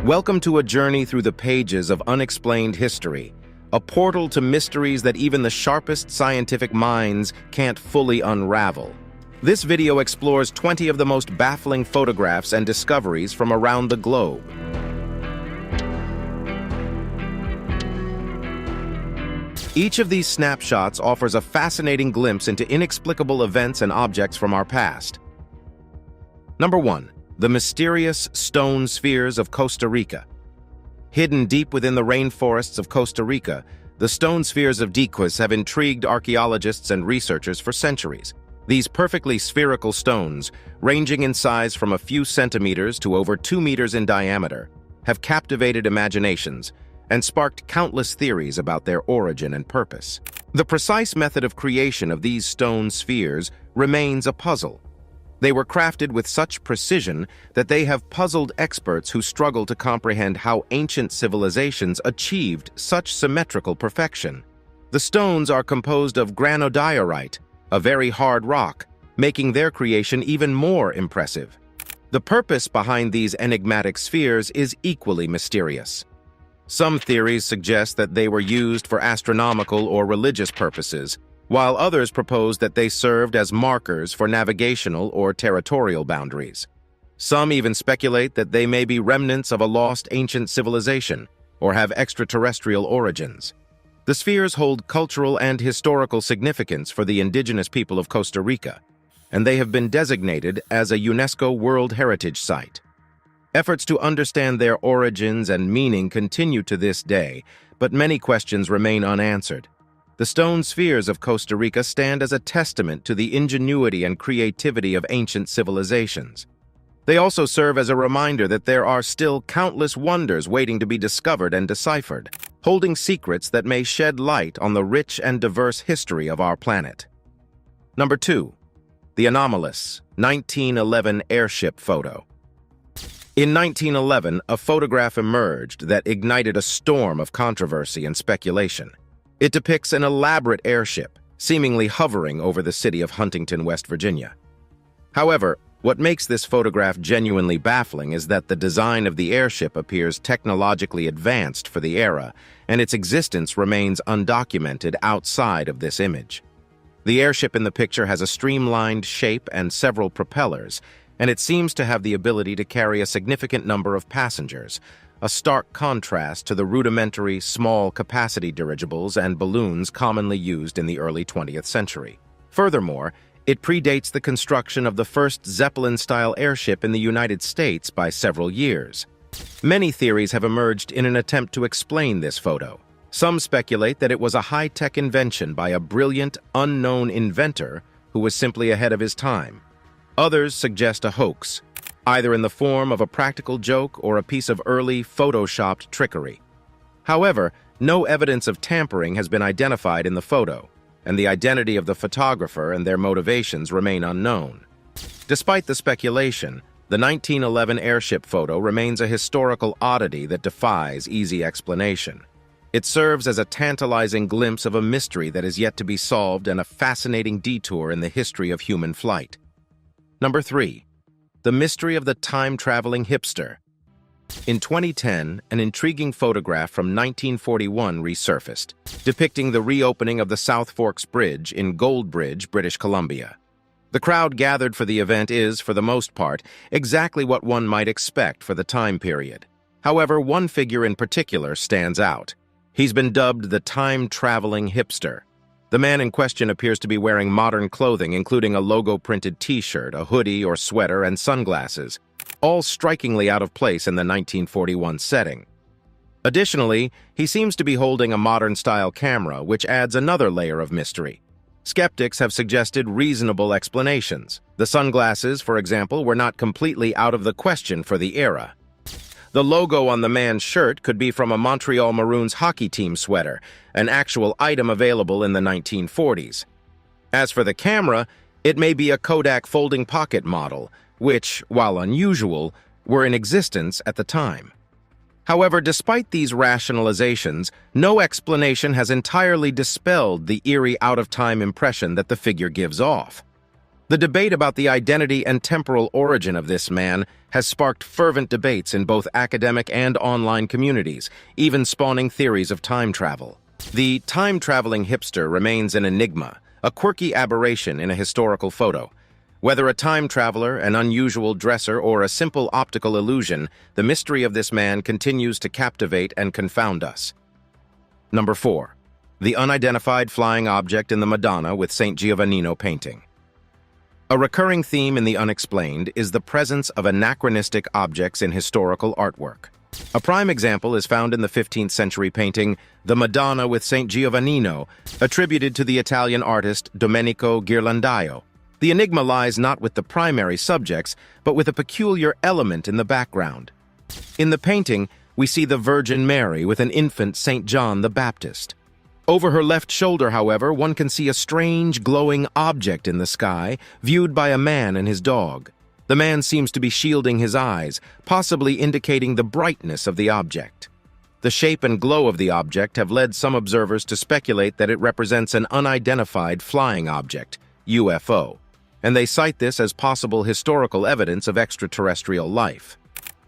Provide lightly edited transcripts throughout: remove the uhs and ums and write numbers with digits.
Welcome to a journey through the pages of unexplained history, a portal to mysteries that even the sharpest scientific minds can't fully unravel. This video explores 20 of the most baffling photographs and discoveries from around the globe. Each of these snapshots offers a fascinating glimpse into inexplicable events and objects from our past. Number 1. The mysterious stone spheres of Costa Rica. Hidden deep within the rainforests of Costa Rica, the stone spheres of Diquis have intrigued archaeologists and researchers for centuries. These perfectly spherical stones, ranging in size from a few centimeters to over 2 meters in diameter, have captivated imaginations and sparked countless theories about their origin and purpose. The precise method of creation of these stone spheres remains a puzzle. They were crafted with such precision that they have puzzled experts who struggle to comprehend how ancient civilizations achieved such symmetrical perfection. The stones are composed of granodiorite, a very hard rock, making their creation even more impressive. The purpose behind these enigmatic spheres is equally mysterious. Some theories suggest that they were used for astronomical or religious purposes, while others propose that they served as markers for navigational or territorial boundaries. Some even speculate that they may be remnants of a lost ancient civilization or have extraterrestrial origins. The spheres hold cultural and historical significance for the indigenous people of Costa Rica, and they have been designated as a UNESCO World Heritage Site. Efforts to understand their origins and meaning continue to this day, but many questions remain unanswered. The stone spheres of Costa Rica stand as a testament to the ingenuity and creativity of ancient civilizations. They also serve as a reminder that there are still countless wonders waiting to be discovered and deciphered, holding secrets that may shed light on the rich and diverse history of our planet. Number 2. The anomalous 1911 airship photo. In 1911, a photograph emerged that ignited a storm of controversy and speculation. It depicts an elaborate airship, seemingly hovering over the city of Huntington, West Virginia. However, what makes this photograph genuinely baffling is that the design of the airship appears technologically advanced for the era, and its existence remains undocumented outside of this image. The airship in the picture has a streamlined shape and several propellers, and it seems to have the ability to carry a significant number of passengers, a stark contrast to the rudimentary small-capacity dirigibles and balloons commonly used in the early 20th century. Furthermore, it predates the construction of the first Zeppelin-style airship in the United States by several years. Many theories have emerged in an attempt to explain this photo. Some speculate that it was a high-tech invention by a brilliant, unknown inventor who was simply ahead of his time. Others suggest a hoax, either in the form of a practical joke or a piece of early photoshopped trickery. However, no evidence of tampering has been identified in the photo, and the identity of the photographer and their motivations remain unknown. Despite the speculation, the 1911 airship photo remains a historical oddity that defies easy explanation. It serves as a tantalizing glimpse of a mystery that is yet to be solved and a fascinating detour in the history of human flight. Number 3. The mystery of the time-traveling hipster. In 2010, an intriguing photograph from 1941 resurfaced, depicting the reopening of the South Forks Bridge in Goldbridge, British Columbia. The crowd gathered for the event is, for the most part, exactly what one might expect for the time period. However, one figure in particular stands out. He's been dubbed the time-traveling hipster. The man in question appears to be wearing modern clothing, including a logo-printed t-shirt, a hoodie or sweater, and sunglasses, all strikingly out of place in the 1941 setting. Additionally, he seems to be holding a modern-style camera, which adds another layer of mystery. Skeptics have suggested reasonable explanations. The sunglasses, for example, were not completely out of the question for the era. The logo on the man's shirt could be from a Montreal Maroons hockey team sweater, an actual item available in the 1940s. As for the camera, it may be a Kodak folding pocket model, which, while unusual, were in existence at the time. However, despite these rationalizations, no explanation has entirely dispelled the eerie out-of-time impression that the figure gives off. The debate about the identity and temporal origin of this man has sparked fervent debates in both academic and online communities, even spawning theories of time travel. The time-traveling hipster remains an enigma, a quirky aberration in a historical photo. Whether a time traveler, an unusual dresser, or a simple optical illusion, the mystery of this man continues to captivate and confound us. Number 4. The unidentified flying object in the Madonna with St. Giovannino painting. A recurring theme in the unexplained is the presence of anachronistic objects in historical artwork. A prime example is found in the 15th century painting The Madonna with St. Giovannino, attributed to the Italian artist Domenico Ghirlandaio. The enigma lies not with the primary subjects, but with a peculiar element in the background. In the painting, we see the Virgin Mary with an infant St. John the Baptist. Over her left shoulder, however, one can see a strange, glowing object in the sky, viewed by a man and his dog. The man seems to be shielding his eyes, possibly indicating the brightness of the object. The shape and glow of the object have led some observers to speculate that it represents an unidentified flying object, UFO, and they cite this as possible historical evidence of extraterrestrial life.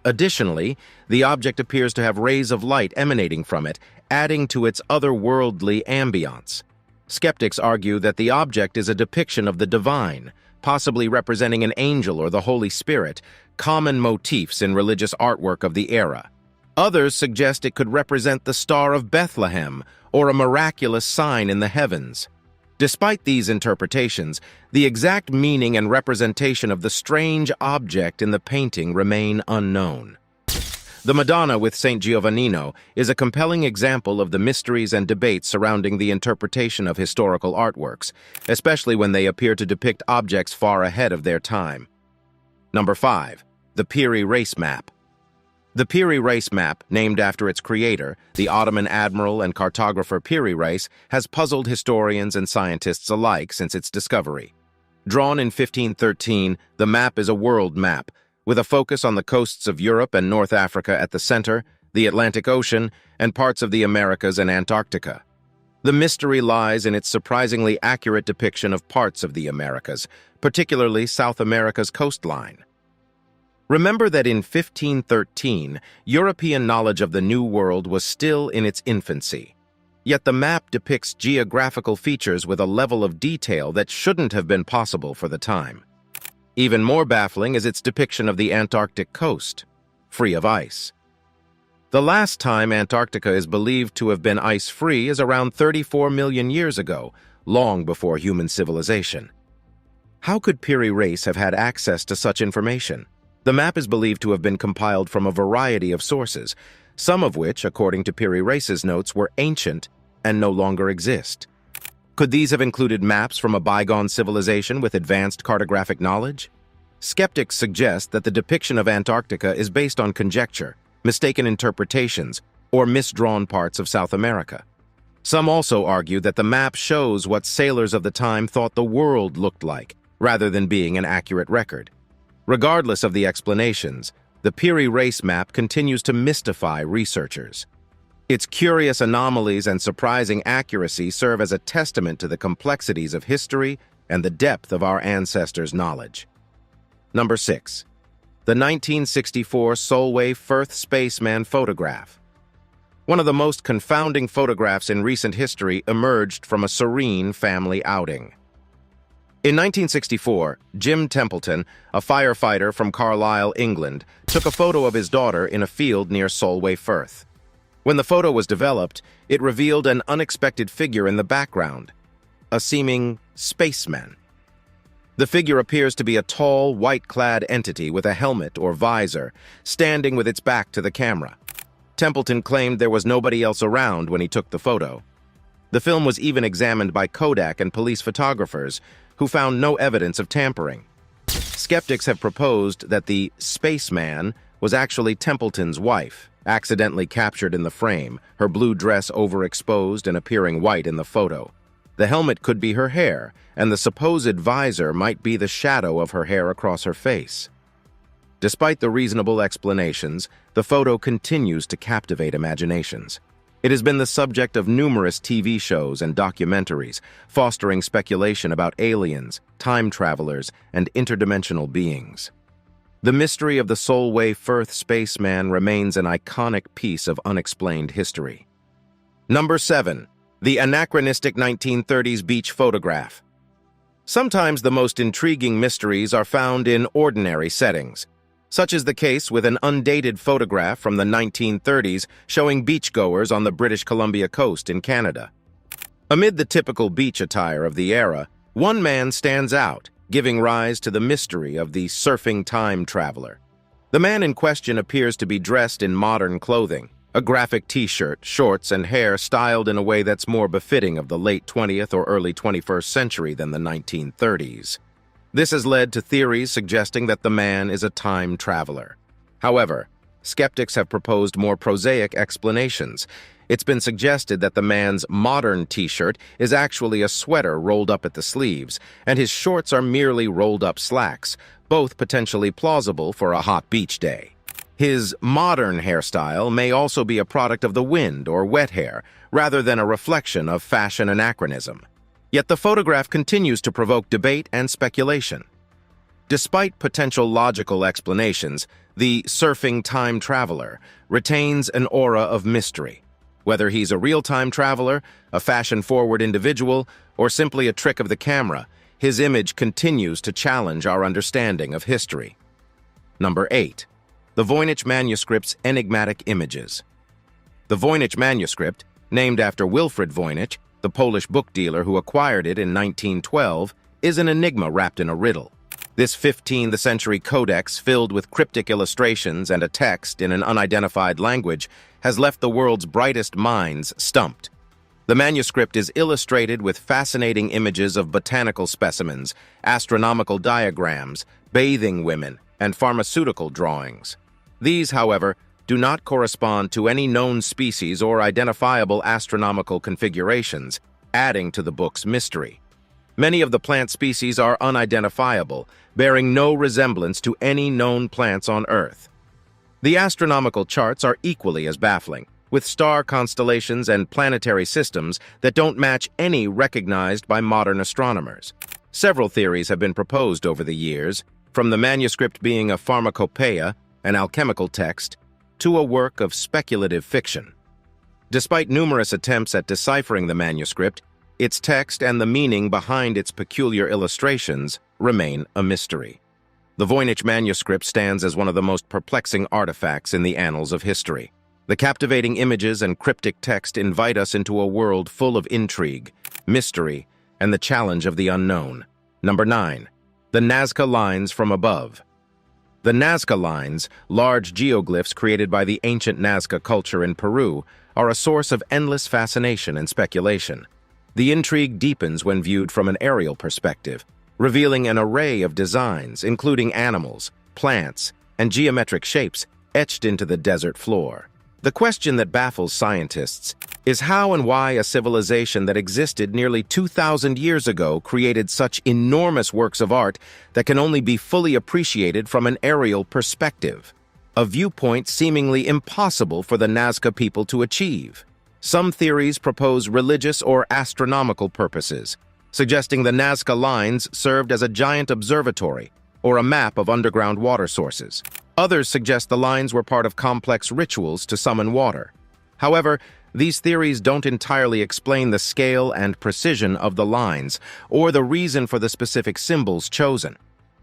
Additionally, the object appears to have rays of light emanating from it, adding to its otherworldly ambiance. Skeptics argue that the object is a depiction of the divine, possibly representing an angel or the Holy Spirit, common motifs in religious artwork of the era. Others suggest it could represent the Star of Bethlehem or a miraculous sign in the heavens. Despite these interpretations, the exact meaning and representation of the strange object in the painting remain unknown. The Madonna with St. Giovannino is a compelling example of the mysteries and debates surrounding the interpretation of historical artworks, especially when they appear to depict objects far ahead of their time. Number 5. The Piri Reis Map. The Piri Reis map, named after its creator, the Ottoman admiral and cartographer Piri Reis, has puzzled historians and scientists alike since its discovery. Drawn in 1513, the map is a world map, with a focus on the coasts of Europe and North Africa at the center, the Atlantic Ocean, and parts of the Americas and Antarctica. The mystery lies in its surprisingly accurate depiction of parts of the Americas, particularly South America's coastline. Remember that in 1513, European knowledge of the New World was still in its infancy. Yet the map depicts geographical features with a level of detail that shouldn't have been possible for the time. Even more baffling is its depiction of the Antarctic coast, free of ice. The last time Antarctica is believed to have been ice-free is around 34 million years ago, long before human civilization. How could Piri Reis have had access to such information? The map is believed to have been compiled from a variety of sources, some of which, according to Piri Reis's notes, were ancient and no longer exist. Could these have included maps from a bygone civilization with advanced cartographic knowledge? Skeptics suggest that the depiction of Antarctica is based on conjecture, mistaken interpretations, or misdrawn parts of South America. Some also argue that the map shows what sailors of the time thought the world looked like, rather than being an accurate record. Regardless of the explanations, the Piri Reis map continues to mystify researchers. Its curious anomalies and surprising accuracy serve as a testament to the complexities of history and the depth of our ancestors' knowledge. Number 6. The 1964 Solway Firth spaceman photograph. One of the most confounding photographs in recent history emerged from a serene family outing. In 1964, Jim Templeton, a firefighter from Carlisle, England, took a photo of his daughter in a field near Solway Firth. When the photo was developed, it revealed an unexpected figure in the background, a seeming spaceman. The figure appears to be a tall, white-clad entity with a helmet or visor, standing with its back to the camera. Templeton claimed there was nobody else around when he took the photo. The film was even examined by Kodak and police photographers, who found no evidence of tampering. Skeptics have proposed that the spaceman was actually Templeton's wife, accidentally captured in the frame, her blue dress overexposed and appearing white in the photo. The helmet could be her hair, and the supposed visor might be the shadow of her hair across her face. Despite the reasonable explanations, the photo continues to captivate imaginations. It has been the subject of numerous TV shows and documentaries, fostering speculation about aliens, time travelers, and interdimensional beings. The mystery of the Solway Firth spaceman remains an iconic piece of unexplained history. Number 7. The anachronistic 1930s beach photograph. Sometimes the most intriguing mysteries are found in ordinary settings. Such is the case with an undated photograph from the 1930s showing beachgoers on the British Columbia coast in Canada. Amid the typical beach attire of the era, one man stands out, giving rise to the mystery of the surfing time traveler. The man in question appears to be dressed in modern clothing, a graphic t-shirt, shorts, and hair styled in a way that's more befitting of the late 20th or early 21st century than the 1930s. This has led to theories suggesting that the man is a time traveler. However, skeptics have proposed more prosaic explanations. It's been suggested that the man's modern t-shirt is actually a sweater rolled up at the sleeves, and his shorts are merely rolled-up slacks, both potentially plausible for a hot beach day. His modern hairstyle may also be a product of the wind or wet hair, rather than a reflection of fashion anachronism. Yet the photograph continues to provoke debate and speculation. Despite potential logical explanations, the surfing time traveler retains an aura of mystery. Whether he's a real-time traveler, a fashion-forward individual, or simply a trick of the camera, his image continues to challenge our understanding of history. Number 8. The Voynich Manuscript's enigmatic images. The Voynich manuscript, named after Wilfrid Voynich, the Polish book dealer who acquired it in 1912, is an enigma wrapped in a riddle. This 15th century codex, filled with cryptic illustrations and a text in an unidentified language, has left the world's brightest minds stumped. The manuscript is illustrated with fascinating images of botanical specimens, astronomical diagrams, bathing women, and pharmaceutical drawings. These, however, do not correspond to any known species or identifiable astronomical configurations, adding to the book's mystery. Many of the plant species are unidentifiable, bearing no resemblance to any known plants on Earth. The astronomical charts are equally as baffling, with star constellations and planetary systems that don't match any recognized by modern astronomers. Several theories have been proposed over the years, from the manuscript being a pharmacopoeia, an alchemical text, to a work of speculative fiction. Despite numerous attempts at deciphering the manuscript, its text and the meaning behind its peculiar illustrations remain a mystery. The Voynich manuscript stands as one of the most perplexing artifacts in the annals of history. The captivating images and cryptic text invite us into a world full of intrigue, mystery, and the challenge of the unknown. Number 9. The Nazca Lines from Above. The Nazca Lines, large geoglyphs created by the ancient Nazca culture in Peru, are a source of endless fascination and speculation. The intrigue deepens when viewed from an aerial perspective, revealing an array of designs, including animals, plants, and geometric shapes etched into the desert floor. The question that baffles scientists is how and why a civilization that existed nearly 2,000 years ago created such enormous works of art that can only be fully appreciated from an aerial perspective, a viewpoint seemingly impossible for the Nazca people to achieve. Some theories propose religious or astronomical purposes, suggesting the Nazca Lines served as a giant observatory or a map of underground water sources. Others suggest the lines were part of complex rituals to summon water. However, these theories don't entirely explain the scale and precision of the lines or the reason for the specific symbols chosen.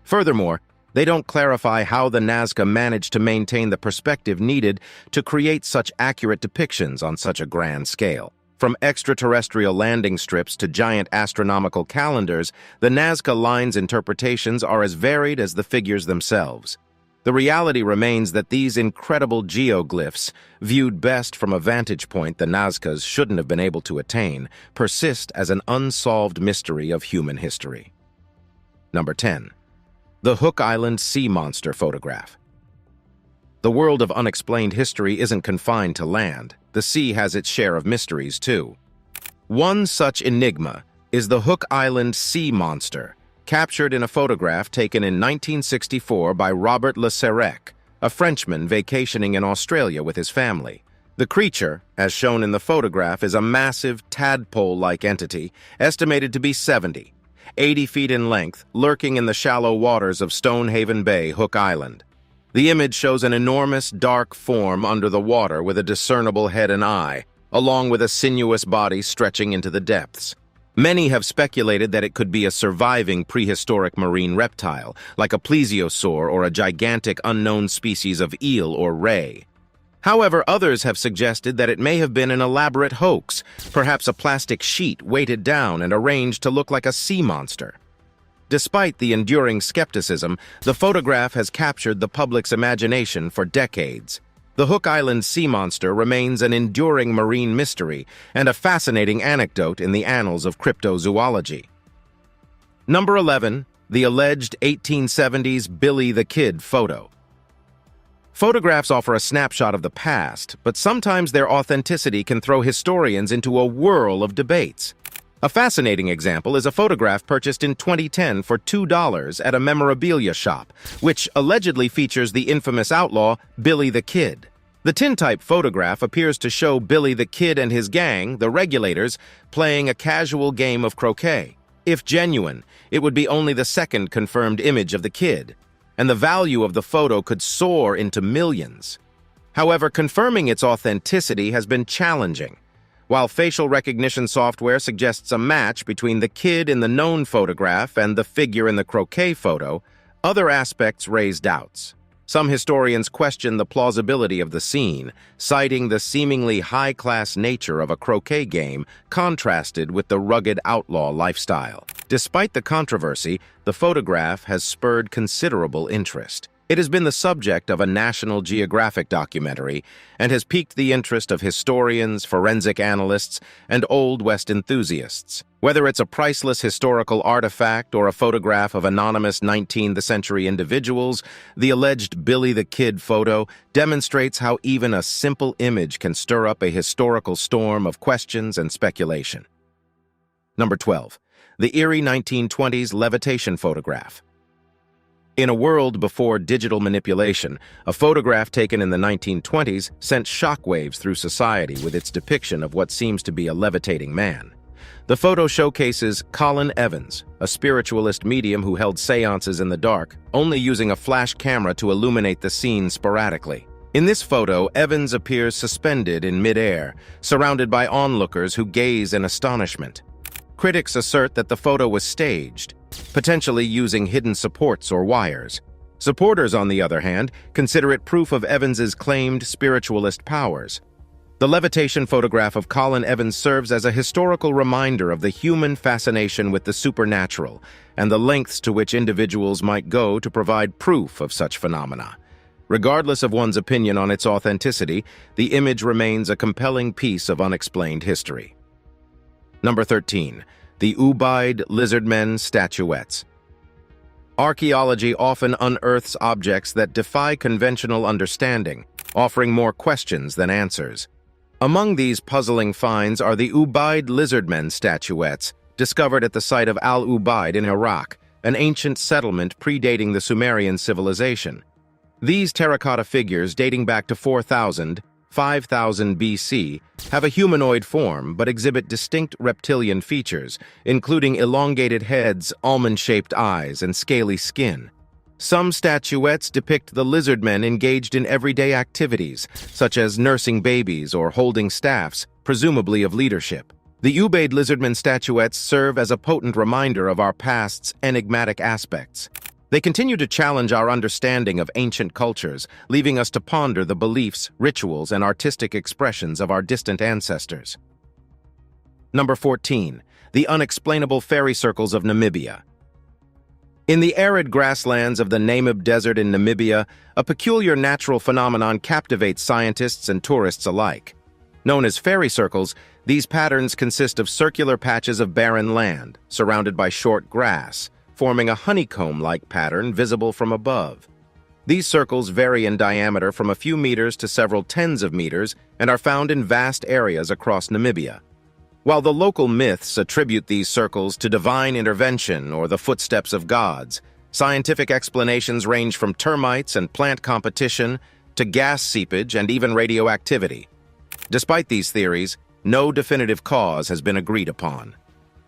Furthermore, they don't clarify how the Nazca managed to maintain the perspective needed to create such accurate depictions on such a grand scale. From extraterrestrial landing strips to giant astronomical calendars, the Nazca Lines' interpretations are as varied as the figures themselves. The reality remains that these incredible geoglyphs, viewed best from a vantage point the Nazcas shouldn't have been able to attain, persist as an unsolved mystery of human history. Number 10. The Hook Island Sea Monster Photograph. The world of unexplained history isn't confined to land. The sea has its share of mysteries, too. One such enigma is the Hook Island Sea Monster, captured in a photograph taken in 1964 by Robert Le Sirec, a Frenchman vacationing in Australia with his family. The creature, as shown in the photograph, is a massive tadpole-like entity, estimated to be 80 feet in length, lurking in the shallow waters of Stonehaven Bay, Hook Island. The image shows an enormous, dark form under the water with a discernible head and eye, along with a sinuous body stretching into the depths. Many have speculated that it could be a surviving prehistoric marine reptile, like a plesiosaur or a gigantic unknown species of eel or ray. However, others have suggested that it may have been an elaborate hoax, perhaps a plastic sheet weighted down and arranged to look like a sea monster. Despite the enduring skepticism, the photograph has captured the public's imagination for decades. The Hook Island sea monster remains an enduring marine mystery and a fascinating anecdote in the annals of cryptozoology. Number 11. The alleged 1870s Billy the Kid photo. Photographs offer a snapshot of the past, but sometimes their authenticity can throw historians into a whirl of debates. A fascinating example is a photograph purchased in 2010 for $2 at a memorabilia shop, which allegedly features the infamous outlaw Billy the Kid. The tintype photograph appears to show Billy the Kid and his gang, the Regulators, playing a casual game of croquet. If genuine, it would be only the second confirmed image of the Kid, and the value of the photo could soar into millions. However, confirming its authenticity has been challenging. While facial recognition software suggests a match between the Kid in the known photograph and the figure in the croquet photo, other aspects raise doubts. Some historians question the plausibility of the scene, citing the seemingly high-class nature of a croquet game contrasted with the rugged outlaw lifestyle. Despite the controversy, the photograph has spurred considerable interest. It has been the subject of a National Geographic documentary and has piqued the interest of historians, forensic analysts, and Old West enthusiasts. Whether it's a priceless historical artifact or a photograph of anonymous 19th century individuals, the alleged Billy the Kid photo demonstrates how even a simple image can stir up a historical storm of questions and speculation. Number 12. The eerie 1920s levitation photograph. In a world before digital manipulation, a photograph taken in the 1920s sent shockwaves through society with its depiction of what seems to be a levitating man. The photo showcases Colin Evans, a spiritualist medium who held seances in the dark, only using a flash camera to illuminate the scene sporadically. In this photo, Evans appears suspended in mid-air, surrounded by onlookers who gaze in astonishment. Critics assert that the photo was staged, potentially using hidden supports or wires. Supporters, on the other hand, consider it proof of Evans's claimed spiritualist powers. The levitation photograph of Colin Evans serves as a historical reminder of the human fascination with the supernatural and the lengths to which individuals might go to provide proof of such phenomena. Regardless of one's opinion on its authenticity, the image remains a compelling piece of unexplained history. Number 13. The Ubaid Lizardmen Statuettes. Archaeology often unearths objects that defy conventional understanding, offering more questions than answers. Among these puzzling finds are the Ubaid Lizardmen statuettes, discovered at the site of Al-Ubaid in Iraq, an ancient settlement predating the Sumerian civilization. These terracotta figures, dating back to 5000 BC, have a humanoid form but exhibit distinct reptilian features, including elongated heads, almond-shaped eyes, and scaly skin. Some statuettes depict the lizardmen engaged in everyday activities, such as nursing babies or holding staffs, presumably of leadership. The Ubaid Lizardmen statuettes serve as a potent reminder of our past's enigmatic aspects. They continue to challenge our understanding of ancient cultures, leaving us to ponder the beliefs, rituals, and artistic expressions of our distant ancestors. Number 14. The Unexplainable Fairy Circles of Namibia. In the arid grasslands of the Namib Desert in Namibia, a peculiar natural phenomenon captivates scientists and tourists alike. Known as fairy circles, these patterns consist of circular patches of barren land, surrounded by short grass, forming a honeycomb-like pattern visible from above. These circles vary in diameter from a few meters to several tens of meters and are found in vast areas across Namibia. While the local myths attribute these circles to divine intervention or the footsteps of gods, scientific explanations range from termites and plant competition to gas seepage and even radioactivity. Despite these theories, no definitive cause has been agreed upon.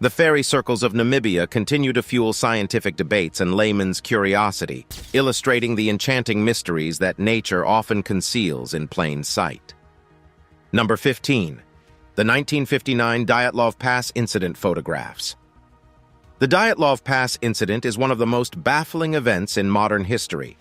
The fairy circles of Namibia continue to fuel scientific debates and layman's curiosity, illustrating the enchanting mysteries that nature often conceals in plain sight. Number 15. The 1959 Dyatlov Pass Incident Photographs. The Dyatlov Pass incident is one of the most baffling events in modern history.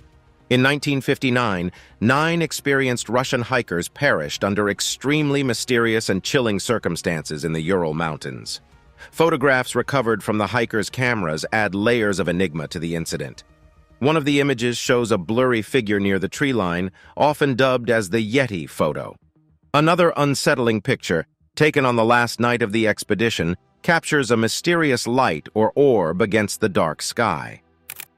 In 1959, 9 experienced Russian hikers perished under extremely mysterious and chilling circumstances in the Ural Mountains. Photographs recovered from the hikers' cameras add layers of enigma to the incident. One of the images shows a blurry figure near the tree line, often dubbed as the Yeti photo. Another unsettling picture, taken on the last night of the expedition, captures a mysterious light or orb against the dark sky.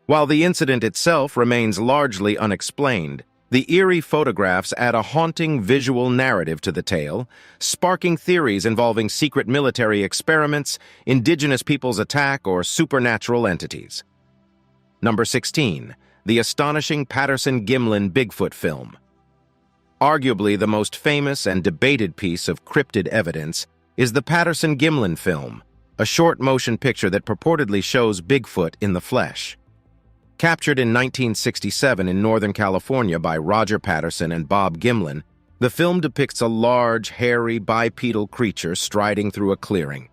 While the incident itself remains largely unexplained, the eerie photographs add a haunting visual narrative to the tale, sparking theories involving secret military experiments, indigenous peoples' attack, or supernatural entities. Number 16. The astonishing Patterson-Gimlin Bigfoot film. Arguably the most famous and debated piece of cryptid evidence is the Patterson-Gimlin film, a short motion picture that purportedly shows Bigfoot in the flesh. Captured in 1967 in Northern California by Roger Patterson and Bob Gimlin, the film depicts a large, hairy, bipedal creature striding through a clearing.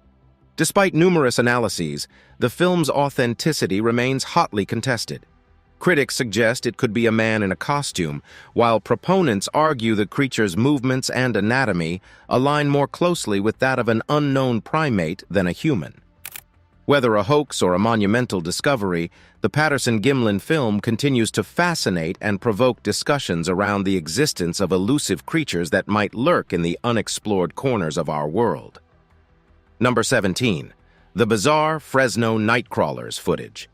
Despite numerous analyses, the film's authenticity remains hotly contested. Critics suggest it could be a man in a costume, while proponents argue the creature's movements and anatomy align more closely with that of an unknown primate than a human. Whether a hoax or a monumental discovery, the Patterson-Gimlin film continues to fascinate and provoke discussions around the existence of elusive creatures that might lurk in the unexplored corners of our world. Number 17. The bizarre Fresno Nightcrawlers footage.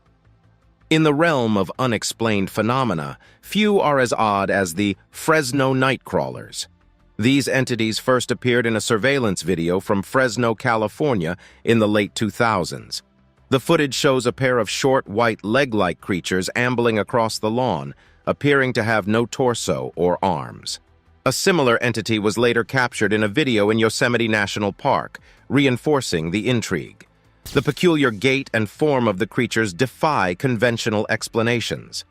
In the realm of unexplained phenomena, few are as odd as the Fresno Nightcrawlers. These entities first appeared in a surveillance video from Fresno, California in the late 2000s. The footage shows a pair of short, white, leg-like creatures ambling across the lawn, appearing to have no torso or arms. A similar entity was later captured in a video in Yosemite National Park, reinforcing the intrigue. The peculiar gait and form of the creatures defy conventional explanations.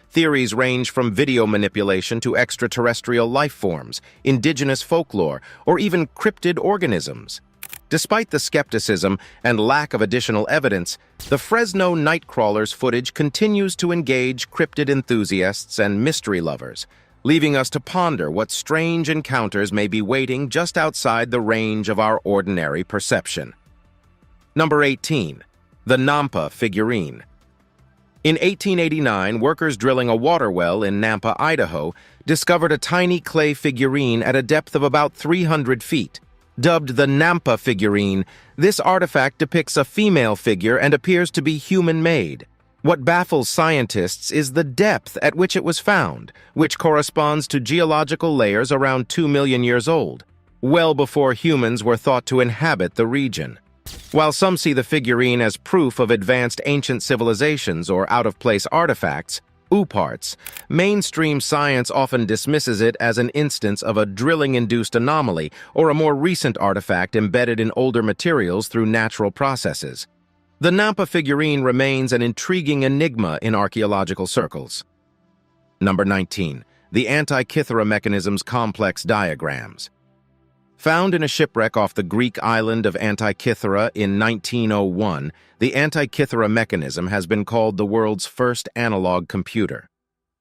Theories range from video manipulation to extraterrestrial life forms, indigenous folklore, or even cryptid organisms. Despite the skepticism and lack of additional evidence, the Fresno Nightcrawlers footage continues to engage cryptid enthusiasts and mystery lovers, leaving us to ponder what strange encounters may be waiting just outside the range of our ordinary perception. Number 18. The Nampa Figurine. In 1889, workers drilling a water well in Nampa, Idaho, discovered a tiny clay figurine at a depth of about 300 feet. Dubbed the Nampa figurine, this artifact depicts a female figure and appears to be human-made. What baffles scientists is the depth at which it was found, which corresponds to geological layers around 2 million years old, well before humans were thought to inhabit the region. While some see the figurine as proof of advanced ancient civilizations or out-of-place artifacts, OOPArts, mainstream science often dismisses it as an instance of a drilling-induced anomaly or a more recent artifact embedded in older materials through natural processes. The Nampa figurine remains an intriguing enigma in archaeological circles. Number 19. The Antikythera mechanism's complex diagrams. Found in a shipwreck off the Greek island of Antikythera in 1901, the Antikythera mechanism has been called the world's first analog computer.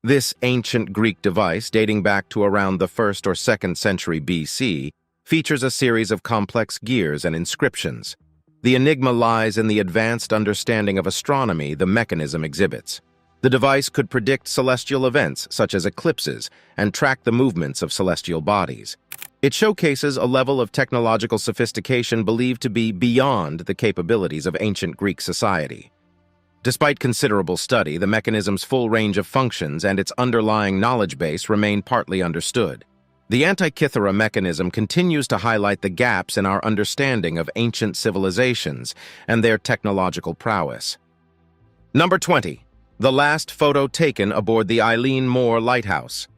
This ancient Greek device, dating back to around the 1st or 2nd century BC, features a series of complex gears and inscriptions. The enigma lies in the advanced understanding of astronomy the mechanism exhibits. The device could predict celestial events, such as eclipses, and track the movements of celestial bodies. It showcases a level of technological sophistication believed to be beyond the capabilities of ancient Greek society. Despite considerable study, the mechanism's full range of functions and its underlying knowledge base remain partly understood. The Antikythera mechanism continues to highlight the gaps in our understanding of ancient civilizations and their technological prowess. Number 20. The last photo taken aboard the Eileen Moore Lighthouse.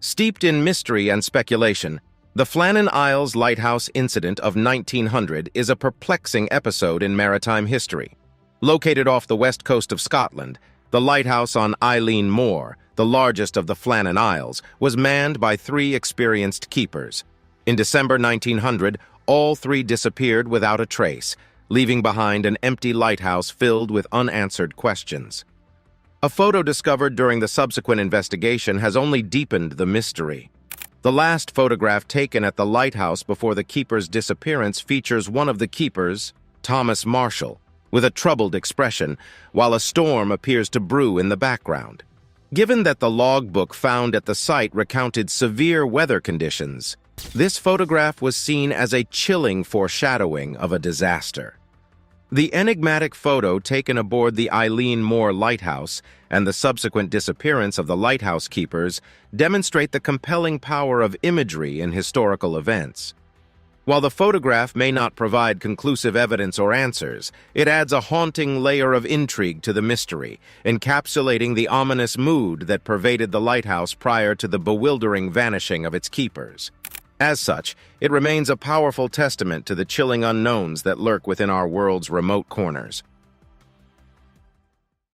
Steeped in mystery and speculation, The Flannan Isles Lighthouse Incident of 1900 is a perplexing episode in maritime history. Located off the west coast of Scotland, the lighthouse on Eilean Mor, the largest of the Flannan Isles, was manned by 3 experienced keepers. In December 1900, all 3 disappeared without a trace, leaving behind an empty lighthouse filled with unanswered questions. A photo discovered during the subsequent investigation has only deepened the mystery. The last photograph taken at the lighthouse before the keeper's disappearance features one of the keepers, Thomas Marshall, with a troubled expression, while a storm appears to brew in the background. Given that the logbook found at the site recounted severe weather conditions, this photograph was seen as a chilling foreshadowing of a disaster. The enigmatic photo taken aboard the Eilean Mor lighthouse and the subsequent disappearance of the lighthouse keepers demonstrate the compelling power of imagery in historical events. While the photograph may not provide conclusive evidence or answers, it adds a haunting layer of intrigue to the mystery, encapsulating the ominous mood that pervaded the lighthouse prior to the bewildering vanishing of its keepers. As such, it remains a powerful testament to the chilling unknowns that lurk within our world's remote corners.